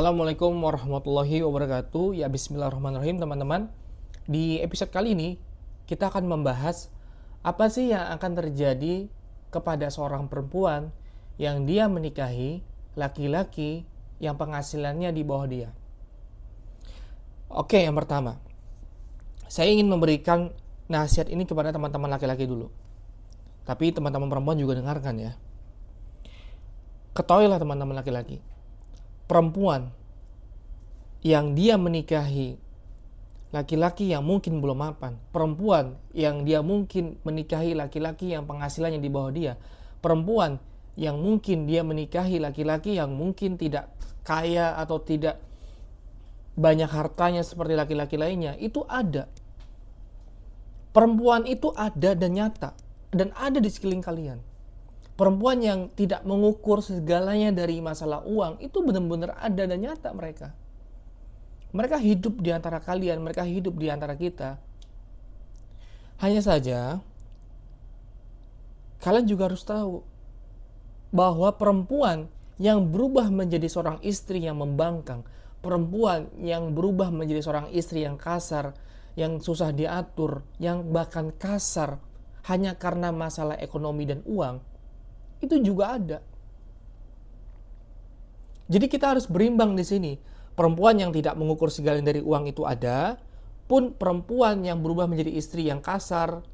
Assalamualaikum warahmatullahi wabarakatuh. Ya, bismillahirrahmanirrahim teman-teman. Di episode kali ini kita akan membahas apa sih yang akan terjadi kepada seorang perempuan yang dia menikahi laki-laki yang penghasilannya di bawah dia. Oke, yang pertama, saya ingin memberikan nasihat ini kepada teman-teman laki-laki dulu. Tapi teman-teman perempuan juga dengarkan ya. Ketahuilah teman-teman laki-laki, perempuan yang dia menikahi laki-laki yang mungkin belum mapan, perempuan yang dia mungkin menikahi laki-laki yang penghasilannya di bawah dia, perempuan yang mungkin dia menikahi laki-laki yang mungkin tidak kaya atau tidak banyak hartanya seperti laki-laki lainnya, itu ada. Perempuan itu ada dan nyata, dan ada di sekeliling kalian. Perempuan yang tidak mengukur segalanya dari masalah uang, itu benar-benar ada dan nyata mereka. Mereka hidup di antara kalian, mereka hidup di antara kita. Hanya saja, kalian juga harus tahu bahwa perempuan yang berubah menjadi seorang istri yang membangkang, perempuan yang berubah menjadi seorang istri yang kasar, yang susah diatur, yang bahkan kasar, hanya karena masalah ekonomi dan uang, itu juga ada. Jadi kita harus berimbang di sini. Perempuan yang tidak mengukur segalanya dari uang itu ada, pun perempuan yang berubah menjadi istri yang kasar,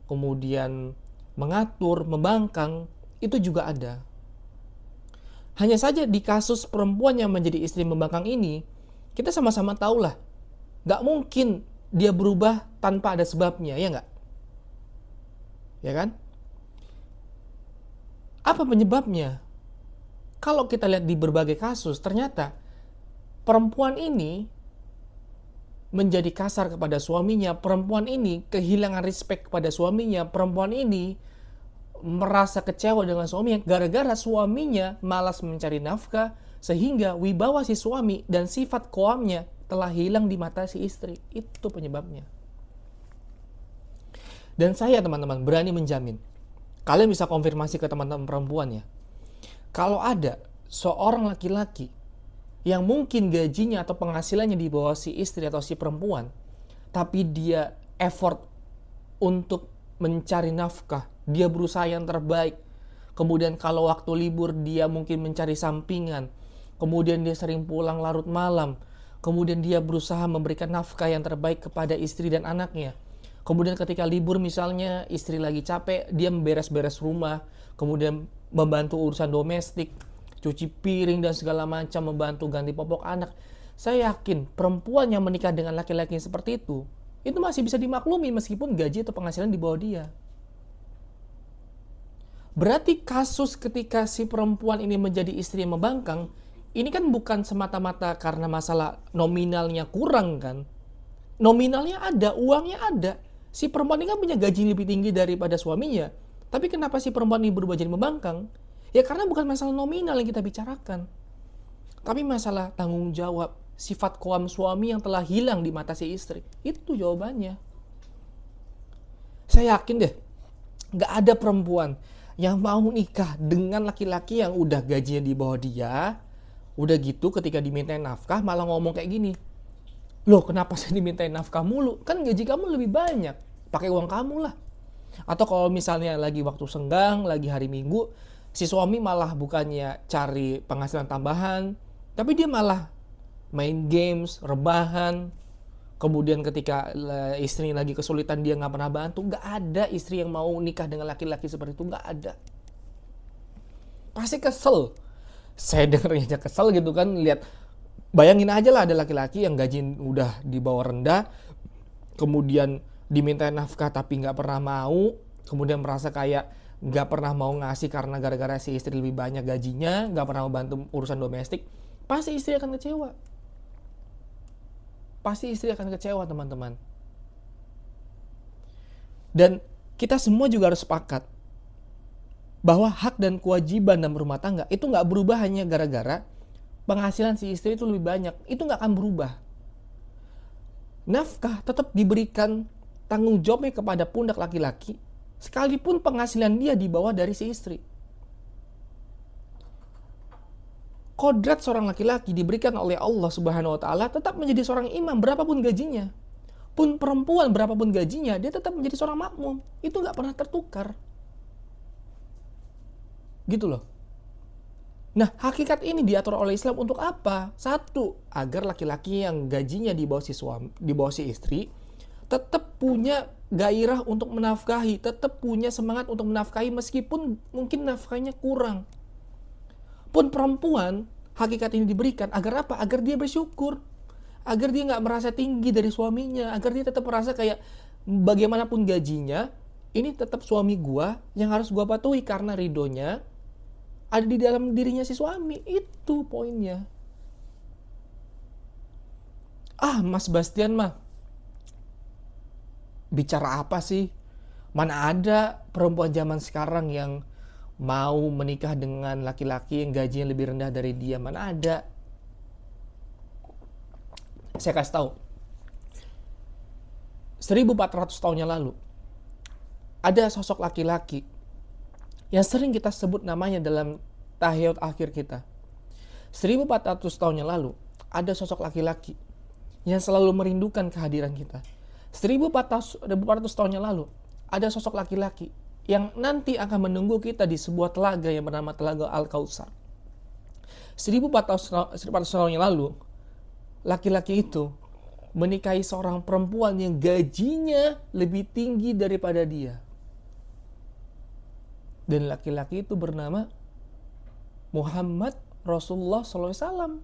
kemudian mengatur, membangkang, itu juga ada. Hanya saja di kasus perempuan yang menjadi istri membangkang ini, kita sama-sama tahulah, gak mungkin dia berubah tanpa ada sebabnya, ya gak? Ya kan? Apa penyebabnya? Kalau kita lihat di berbagai kasus, ternyata perempuan ini menjadi kasar kepada suaminya, perempuan ini kehilangan respect kepada suaminya, perempuan ini merasa kecewa dengan suaminya gara-gara suaminya malas mencari nafkah, sehingga wibawa si suami dan sifat qawamnya telah hilang di mata si istri. Itu penyebabnya. Dan saya teman-teman berani menjamin, kalian bisa konfirmasi ke teman-teman perempuan ya, kalau ada seorang laki-laki yang mungkin gajinya atau penghasilannya di bawah si istri atau si perempuan, tapi dia effort untuk mencari nafkah, dia berusaha yang terbaik, kemudian kalau waktu libur dia mungkin mencari sampingan, kemudian dia sering pulang larut malam, kemudian dia berusaha memberikan nafkah yang terbaik kepada istri dan anaknya. Kemudian ketika libur misalnya istri lagi capek, dia memberes-beres rumah, kemudian membantu urusan domestik, cuci piring dan segala macam, membantu ganti popok anak. Saya yakin perempuan yang menikah dengan laki-laki yang seperti itu masih bisa dimaklumi meskipun gaji atau penghasilan di bawah dia. Berarti kasus ketika si perempuan ini menjadi istri yang membangkang, ini kan bukan semata-mata karena masalah nominalnya kurang kan. Nominalnya ada, uangnya ada. Si perempuan ini kan punya gaji lebih tinggi daripada suaminya. Tapi kenapa si perempuan ini berubah jadi membangkang? Ya karena bukan masalah nominal yang kita bicarakan, tapi masalah tanggung jawab, sifat qawam suami yang telah hilang di mata si istri. Itu jawabannya. Saya yakin deh, gak ada perempuan yang mau nikah dengan laki-laki yang udah gajinya di bawah dia, udah gitu ketika dimintain nafkah malah ngomong kayak gini, loh kenapa saya dimintain nafkah mulu? Kan gaji kamu lebih banyak, pakai uang kamu lah. Atau kalau misalnya lagi waktu senggang, lagi hari Minggu, si suami malah bukannya cari penghasilan tambahan, tapi dia malah main games, rebahan. Kemudian ketika istri lagi kesulitan dia nggak pernah bantu. Nggak ada istri yang mau nikah dengan laki-laki seperti itu, nggak ada. Pasti kesel. Saya dengernya aja kesel gitu kan, lihat. Bayangin aja lah ada laki-laki yang gaji udah di bawah rendah, kemudian diminta nafkah tapi nggak pernah mau, kemudian merasa kayak nggak pernah mau ngasih karena gara-gara si istri lebih banyak gajinya, nggak pernah membantu urusan domestik. Pasti istri akan kecewa. Pasti istri akan kecewa teman-teman. Dan kita semua juga harus sepakat bahwa hak dan kewajiban dalam rumah tangga itu nggak berubah hanya gara-gara penghasilan si istri itu lebih banyak. Itu nggak akan berubah. Nafkah tetap diberikan tanggung jawabnya kepada pundak laki-laki, sekalipun penghasilan dia di bawah dari si istri. Kodrat seorang laki-laki diberikan oleh Allah Subhanahu wa taala tetap menjadi seorang imam berapapun gajinya. Pun perempuan berapapun gajinya, dia tetap menjadi seorang makmum. Itu nggak pernah tertukar. Gitu loh. Nah, hakikat ini diatur oleh Islam untuk apa? Satu, agar laki-laki yang gajinya di bawah si istri tetap punya gairah untuk menafkahi, tetap punya semangat untuk menafkahi meskipun mungkin nafkahnya kurang. Pun perempuan, hakikat ini diberikan agar apa? Agar dia bersyukur, agar dia nggak merasa tinggi dari suaminya, agar dia tetap merasa kayak bagaimanapun gajinya, ini tetap suami gua yang harus gua patuhi karena ridhonya ada di dalam dirinya si suami. Itu poinnya. Mas Bastian mah bicara apa sih? Mana ada perempuan zaman sekarang yang mau menikah dengan laki-laki yang gajinya lebih rendah dari dia? Mana ada? Saya kasih tahu. 1400 tahun yang lalu ada sosok laki-laki yang sering kita sebut namanya dalam tahiyat akhir kita. 1400 tahun yang lalu ada sosok laki-laki yang selalu merindukan kehadiran kita. 1400 tahun yang lalu ada sosok laki-laki yang nanti akan menunggu kita di sebuah telaga yang bernama Telaga Al-Kautsar. 1400 tahun yang lalu laki-laki itu menikahi seorang perempuan yang gajinya lebih tinggi daripada dia. Dan laki-laki itu bernama Muhammad Rasulullah SAW.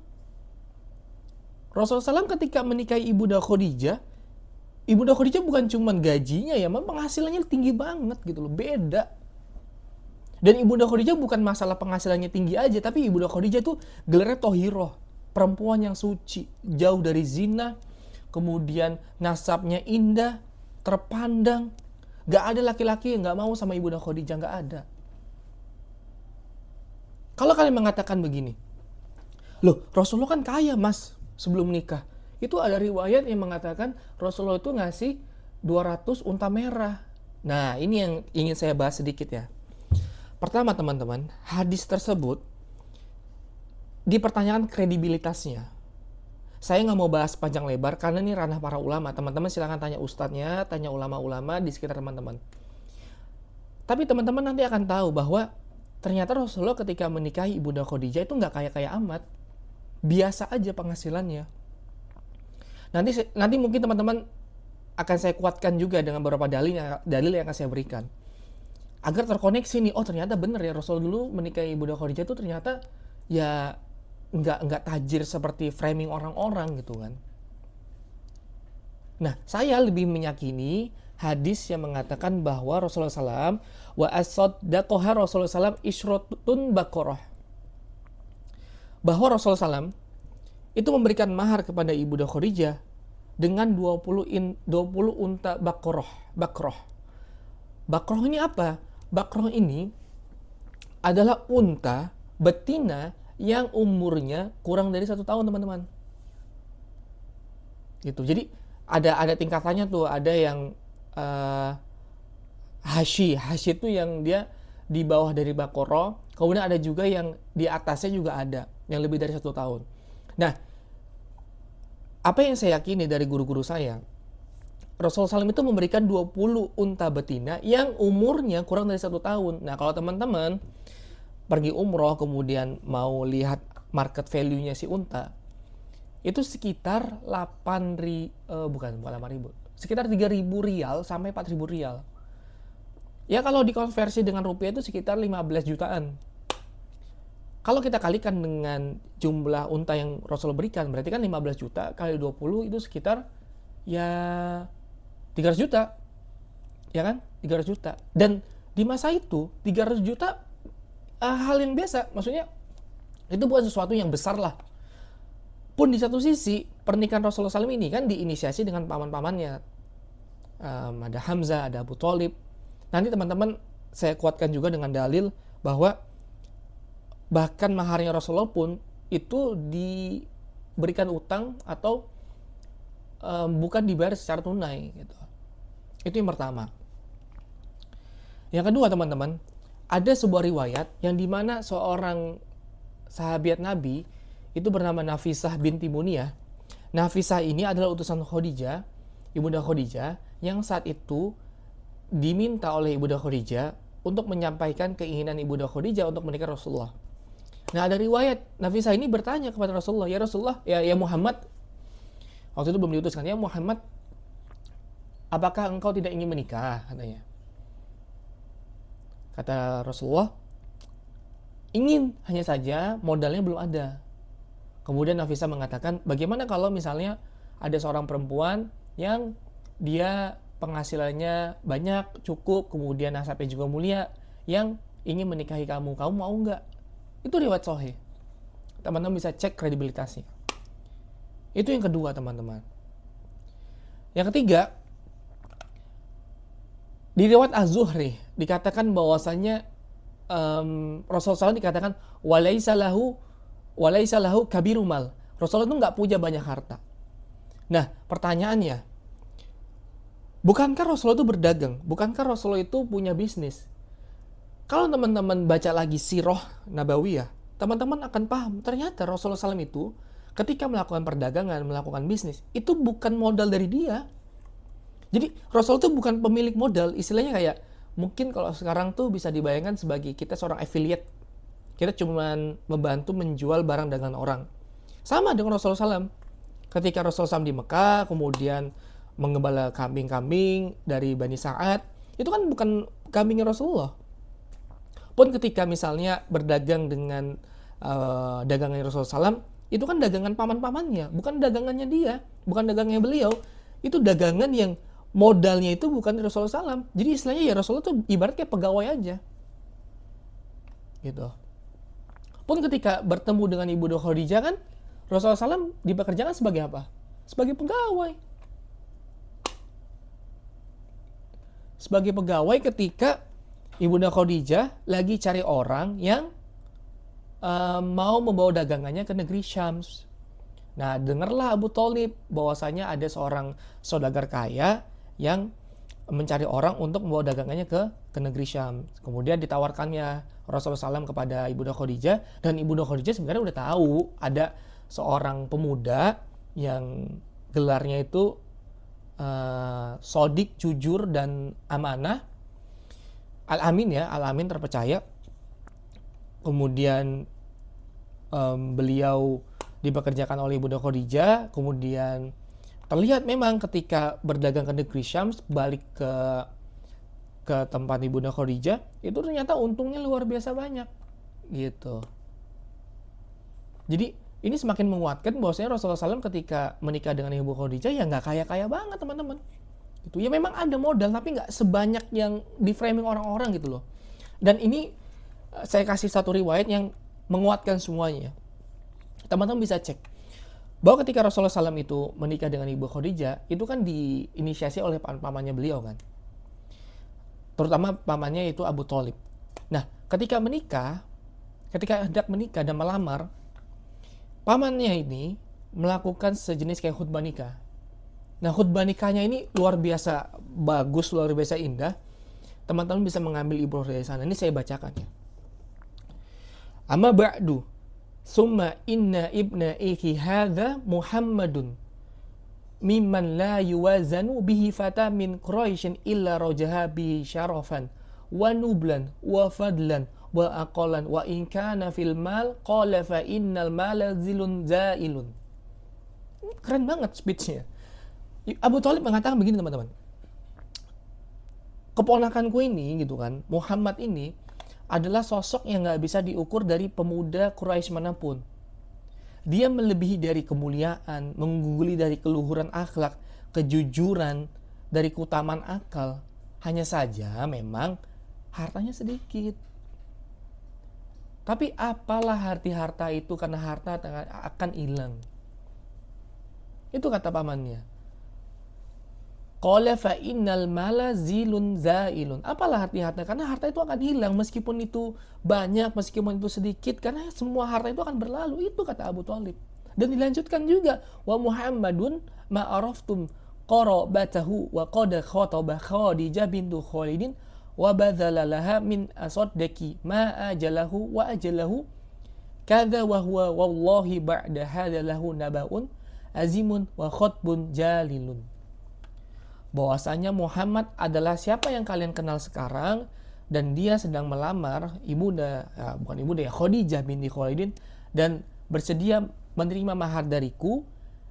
Rasulullah SAW ketika menikahi Ibunda Khadijah, Ibunda Khadijah bukan cuma gajinya ya, penghasilannya tinggi banget gitu loh, beda. Dan Ibunda Khadijah bukan masalah penghasilannya tinggi aja, tapi Ibunda Khadijah tuh gelarnya Thohiroh, perempuan yang suci, jauh dari zina, kemudian nasabnya indah, terpandang. Gak ada laki-laki yang gak mau sama Ibunda Khadijah, gak ada. Kalau kalian mengatakan begini, loh Rasulullah kan kaya mas sebelum nikah. Itu ada riwayat yang mengatakan Rasulullah itu ngasih 200 unta merah. Nah ini yang ingin saya bahas sedikit ya. Pertama teman-teman, hadis tersebut dipertanyakan kredibilitasnya. Saya nggak mau bahas panjang lebar karena ini ranah para ulama. Teman-teman silahkan tanya ustadznya, tanya ulama-ulama di sekitar teman-teman. Tapi teman-teman nanti akan tahu bahwa ternyata Rasulullah ketika menikahi Ibunda Khadijah itu nggak kaya-kaya amat. Biasa aja penghasilannya. Nanti mungkin teman-teman akan saya kuatkan juga dengan beberapa dalil yang akan saya berikan. Agar terkoneksi nih, oh ternyata benar ya Rasul dulu menikahi Ibunda Khadijah itu ternyata ya nggak tajir seperti framing orang-orang gitu kan. Nah, saya lebih meyakini hadis yang mengatakan bahwa Rasulullah SAW wa as-saddaqoha Rasulullah SAW isyrotun baqarah. Bahwa Rasulullah SAW itu memberikan mahar kepada Ibunda Khadijah dengan 20 unta baqarah. Baqarah ini apa? Baqarah ini adalah unta betina yang umurnya kurang dari 1 tahun teman-teman. Gitu. Jadi ada tingkatannya tuh, ada yang hashi itu yang dia di bawah dari Baqarah, kemudian ada juga yang di atasnya juga ada yang lebih dari 1 tahun. Nah, apa yang saya yakini dari guru-guru saya, Rasulullah SAW itu memberikan 20 unta betina yang umurnya kurang dari 1 tahun. Nah, kalau teman-teman pergi umroh kemudian mau lihat market value-nya si unta, itu sekitar 3.000 rial sampai 4.000 rial. Ya kalau dikonversi dengan rupiah itu sekitar 15 jutaan. Kalau kita kalikan dengan jumlah unta yang Rasul berikan, berarti kan 15 juta kali 20 itu sekitar ya 300 juta. Ya kan? 300 juta. Dan di masa itu 300 juta hal yang biasa. Maksudnya itu bukan sesuatu yang besar lah. Pun di satu sisi pernikahan Rasulullah SAW ini kan diinisiasi dengan paman-pamannya. Ada Hamzah, ada Abu Thalib. Nanti teman-teman saya kuatkan juga dengan dalil bahwa bahkan maharnya Rasulullah pun itu diberikan utang atau bukan dibayar secara tunai gitu. Itu yang pertama. Yang kedua teman-teman, ada sebuah riwayat yang dimana seorang sahabat Nabi itu bernama Nafisah binti Muniyah. Nafisah ini adalah utusan Khadijah, Ibunda Khadijah, yang saat itu diminta oleh Ibunda Khadijah untuk menyampaikan keinginan Ibunda Khadijah untuk menikah Rasulullah. Nah, ada riwayat Nafisah ini bertanya kepada Rasulullah, "Ya Rasulullah, ya Muhammad." Waktu itu belum diutuskan, "Ya Muhammad, apakah engkau tidak ingin menikah?" katanya. Kata Rasulullah, "Ingin, hanya saja modalnya belum ada." Kemudian Nafisah mengatakan, "Bagaimana kalau misalnya ada seorang perempuan yang dia penghasilannya banyak, cukup, kemudian nasabnya juga mulia, yang ingin menikahi kamu mau nggak?" Itu riwayat sahih. Teman-teman bisa cek kredibilitasnya. Itu yang kedua, teman-teman. Yang ketiga, di riwayat Az-Zuhri dikatakan bahwasanya Rasulullah SAW dikatakan walaisa lahu kabiru mal. Rasulullah itu nggak punya banyak harta. Nah, pertanyaannya, bukankah Rasulullah itu berdagang? Bukankah Rasulullah itu punya bisnis? Kalau teman-teman baca lagi sirah Nabawiyah, teman-teman akan paham ternyata Rasulullah SAW itu ketika melakukan perdagangan, melakukan bisnis, itu bukan modal dari dia. Jadi Rasulullah itu bukan pemilik modal, istilahnya kayak mungkin kalau sekarang tuh bisa dibayangkan sebagai kita seorang affiliate. Kita cuma membantu menjual barang dagangan orang. Sama dengan Rasulullah SAW. Ketika Rasulullah SAW di Mekah, kemudian mengembala kambing-kambing dari Bani Sa'ad, itu kan bukan kambingnya Rasulullah. Pun ketika misalnya berdagang dengan dagangannya Rasulullah SAW, itu kan dagangan paman-pamannya, bukan dagangannya dia, bukan dagangannya beliau. Itu dagangan yang modalnya itu bukan Rasulullah SAW. Jadi istilahnya ya Rasulullah itu ibarat kayak pegawai aja. Gitu. Pun ketika bertemu dengan Ibunda Khadijah kan, Rasulullah SAW dipekerjakan sebagai apa? Sebagai pegawai. Sebagai pegawai ketika Ibunda Khadijah lagi cari orang yang mau membawa dagangannya ke negeri Syams. Nah, dengarlah Abu Thalib bahwasanya ada seorang saudagar kaya yang mencari orang untuk membawa dagangannya ke negeri Syam. Kemudian ditawarkannya Rasulullah SAW kepada Ibunda Khadijah, dan Ibunda Khadijah sebenarnya udah tahu ada seorang pemuda yang gelarnya itu sodik, jujur, dan amanah. Al-Amin ya, Al-Amin terpercaya. Kemudian beliau dipekerjakan oleh Ibunda Khadijah. Kemudian terlihat memang ketika berdagang ke negeri Syams, balik ke tempat Ibunda Khadijah, itu ternyata untungnya luar biasa banyak gitu. Jadi ini semakin menguatkan bahwasanya Rasulullah SAW ketika menikah dengan Ibu Khadijah ya nggak kaya-kaya banget, teman-teman. Itu ya memang ada modal tapi nggak sebanyak yang di framing orang-orang gitu loh. Dan ini saya kasih satu riwayat yang menguatkan semuanya. Teman-teman bisa cek bahwa ketika Rasulullah SAW itu menikah dengan Ibu Khadijah, itu kan diinisiasi oleh pamannya beliau kan, terutama pamannya itu Abu Thalib. Nah, ketika hendak menikah dan melamar, pamannya ini melakukan sejenis kayak khutbah nikah. Nah, khutbah nikahnya ini luar biasa bagus, luar biasa indah. Teman-teman bisa mengambil ibrah dari sana. Ini saya bacakan ya. Amma ba'du, summa inna ibna iki hadha Muhammadun mimman la yuwazanu bihi fata min Quraisyin illa rojaha bihi syarafan wa nublan wa fadlan wa aqalan wa in kana fil mal qala fa innal mala zilun zailun. Keren banget speech-nya. Abu Thalib mengatakan begini, teman-teman. Keponakanku ini gitu kan, Muhammad ini adalah sosok yang gak bisa diukur dari pemuda Quraisy manapun. Dia melebihi dari kemuliaan, mengungguli dari keluhuran akhlak, kejujuran, dari keutamaan akal. Hanya saja memang hartanya sedikit. Tapi apalah arti harta itu, karena harta akan hilang. Itu kata pamannya. Qala fa innal mala zilun zailun. Apalah arti harta? Karena harta itu akan hilang meskipun itu banyak, meskipun itu sedikit, karena semua harta itu akan berlalu. Itu kata Abu Thalib. Dan dilanjutkan juga, wa Muhammadun ma araftum qarabatahu wa qad khataba Khadijah bintu Khalidin wa badzala laha min asaddaqi ma ajalahu wa ajalahu Kadza wa huwa wallahi ba'da hadza lahu nabaun azimun wa khutbun jalilun. Bahwasanya Muhammad adalah siapa yang kalian kenal sekarang, dan dia sedang melamar Khadijah binti Khuwailid dan bersedia menerima mahar dariku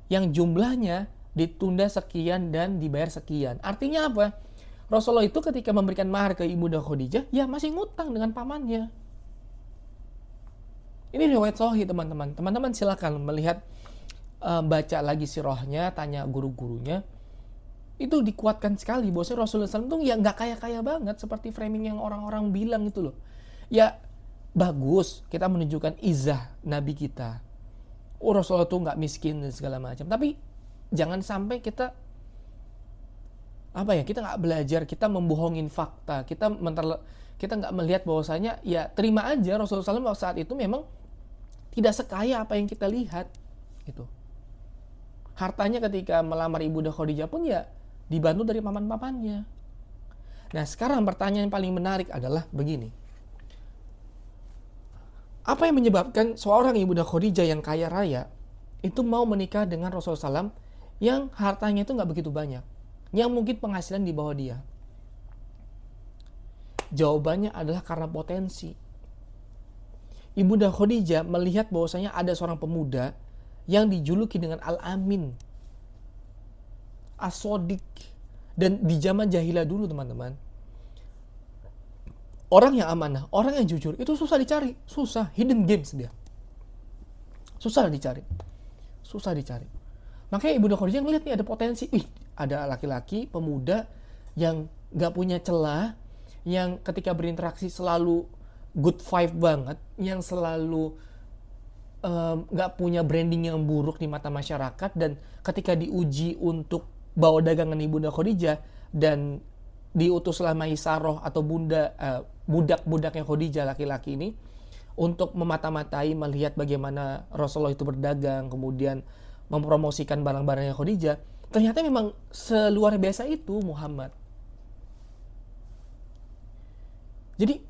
yang jumlahnya ditunda sekian dan dibayar sekian. Artinya apa? Rasulullah itu ketika memberikan mahar ke Ibunda Khadijah, ya masih ngutang dengan pamannya. Ini riwayat sahih teman-teman. Teman-teman silakan melihat, baca lagi sirahnya, tanya guru-gurunya. Itu dikuatkan sekali bahwa Rasulullah SAW itu ya nggak kaya-kaya banget seperti framing yang orang-orang bilang itu loh. Ya bagus kita menunjukkan izah Nabi kita. Rasulullah itu nggak miskin dan segala macam. Tapi jangan sampai kita kita nggak belajar, kita membohongin fakta, kita nggak melihat bahwasanya ya terima aja Rasulullah SAW saat itu memang tidak sekaya apa yang kita lihat gitu. Hartanya ketika melamar Ibunda Khadijah pun ya dibantu dari paman-pamannya. Nah sekarang pertanyaan yang paling menarik adalah begini. Apa yang menyebabkan seorang Ibunda Khadijah yang kaya raya itu mau menikah dengan Rasulullah SAW yang hartanya itu nggak begitu banyak, yang mungkin penghasilan di bawah dia? Jawabannya adalah karena potensi. Ibunda Khadijah melihat bahwasanya ada seorang pemuda yang dijuluki dengan Al-Amin, As-Sodiq. Dan di zaman jahilah dulu teman-teman, orang yang amanah, orang yang jujur itu susah dicari, susah, hidden games dia, susah dicari. Makanya Ibunda Khadijah ngeliat nih ada potensi, ada laki-laki pemuda yang gak punya celah, yang ketika berinteraksi selalu good vibe banget, yang selalu gak punya branding yang buruk di mata masyarakat, dan ketika diuji untuk bawa dagangan Ibunda Khadijah dan diutuslah Maisarah atau budak-budaknya Khadijah laki-laki ini untuk memata-matai, melihat bagaimana Rasulullah itu berdagang, kemudian mempromosikan barang-barangnya Khadijah. Ternyata memang seluar biasa itu Muhammad. Jadi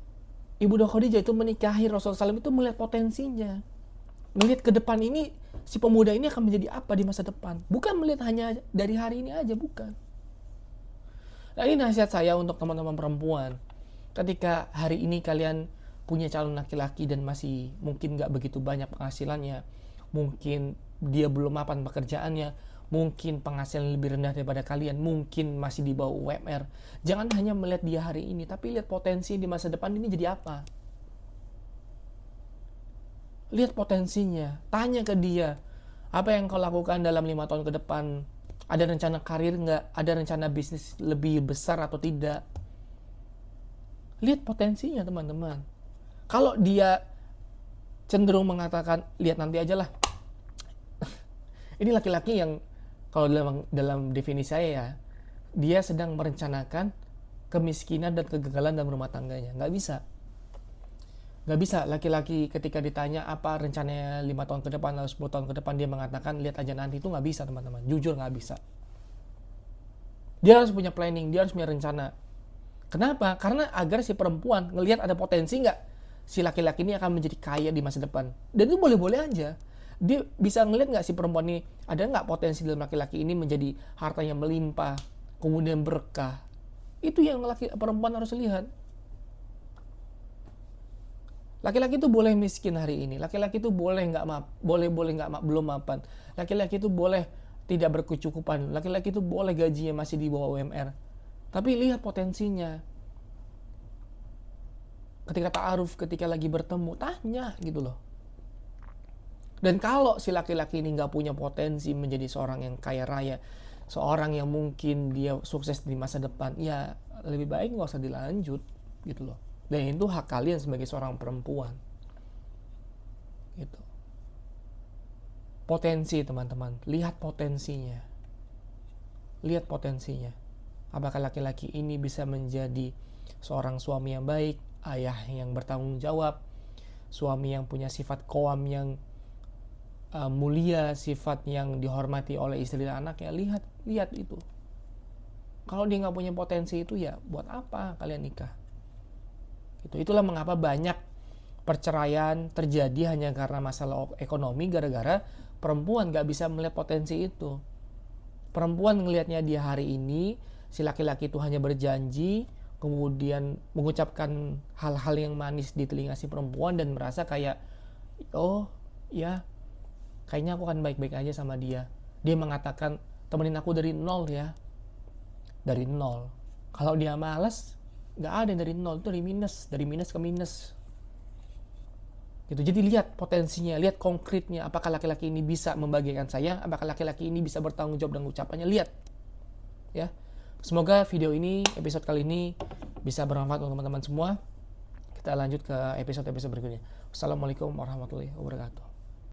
Ibunda Khadijah itu menikahi Rasulullah SAW itu melihat potensinya, melihat ke depan ini si pemuda ini akan menjadi apa di masa depan. Bukan melihat hanya dari hari ini aja, bukan. Nah ini nasihat saya untuk teman-teman perempuan. Ketika hari ini kalian punya calon laki-laki dan masih mungkin gak begitu banyak penghasilannya, mungkin dia belum mapan pekerjaannya, mungkin penghasilan lebih rendah daripada kalian, mungkin masih di bawah UMR. Jangan hanya melihat dia hari ini, tapi lihat potensi di masa depan ini jadi apa. Lihat potensinya, tanya ke dia, apa yang kau lakukan dalam 5 tahun ke depan? Ada rencana karir nggak? Ada rencana bisnis lebih besar atau tidak? Lihat potensinya teman-teman. Kalau dia cenderung mengatakan, lihat nanti aja lah. Ini laki-laki yang kalau dalam definisi saya ya, dia sedang merencanakan kemiskinan dan kegagalan dalam rumah tangganya. Nggak bisa laki-laki ketika ditanya apa rencananya 5 tahun ke depan atau 10 tahun ke depan dia mengatakan lihat aja nanti. Itu nggak bisa teman-teman, jujur nggak bisa. Dia harus punya planning, dia harus punya rencana. Kenapa? Karena agar si perempuan ngelihat ada potensi nggak si laki-laki ini akan menjadi kaya di masa depan. Dan itu boleh-boleh aja. Dia bisa ngelihat nggak si perempuan ini ada nggak potensi dalam laki-laki ini menjadi hartanya melimpah, kemudian berkah. Itu yang perempuan harus lihat. Laki-laki itu boleh miskin hari ini. Laki-laki itu boleh belum mapan. Laki-laki itu boleh tidak berkecukupan. Laki-laki itu boleh gajinya masih di bawah UMR. Tapi lihat potensinya. Ketika ta'aruf, ketika lagi bertemu, tanya gitu loh. Dan kalau si laki-laki ini nggak punya potensi menjadi seorang yang kaya raya, seorang yang mungkin dia sukses di masa depan, ya lebih baik nggak usah dilanjut gitu loh. Dan itu hak kalian sebagai seorang perempuan. Gitu. Potensi teman-teman, lihat potensinya. Lihat potensinya. Apakah laki-laki ini bisa menjadi seorang suami yang baik, ayah yang bertanggung jawab, suami yang punya sifat qawam yang mulia, sifat yang dihormati oleh istri dan anak, ya lihat itu. Kalau dia nggak punya potensi itu, ya buat apa kalian nikah? Itulah mengapa banyak perceraian terjadi hanya karena masalah ekonomi, gara-gara perempuan gak bisa melihat potensi itu. Perempuan ngelihatnya dia hari ini, si laki-laki itu hanya berjanji, kemudian mengucapkan hal-hal yang manis di telinga si perempuan dan merasa kayak, oh ya, kayaknya aku akan baik-baik aja sama dia. Dia mengatakan, temenin aku dari nol ya. Dari nol. Kalau dia malas, gak ada yang dari nol, itu dari minus ke minus. Gitu. Jadi lihat potensinya, lihat konkretnya, apakah laki-laki ini bisa membagikan saya, apakah laki-laki ini bisa bertanggung jawab dengan ucapannya, lihat. Ya. Semoga video ini, episode kali ini bisa bermanfaat untuk teman-teman semua. Kita lanjut ke episode-episode berikutnya. Wassalamualaikum warahmatullahi wabarakatuh.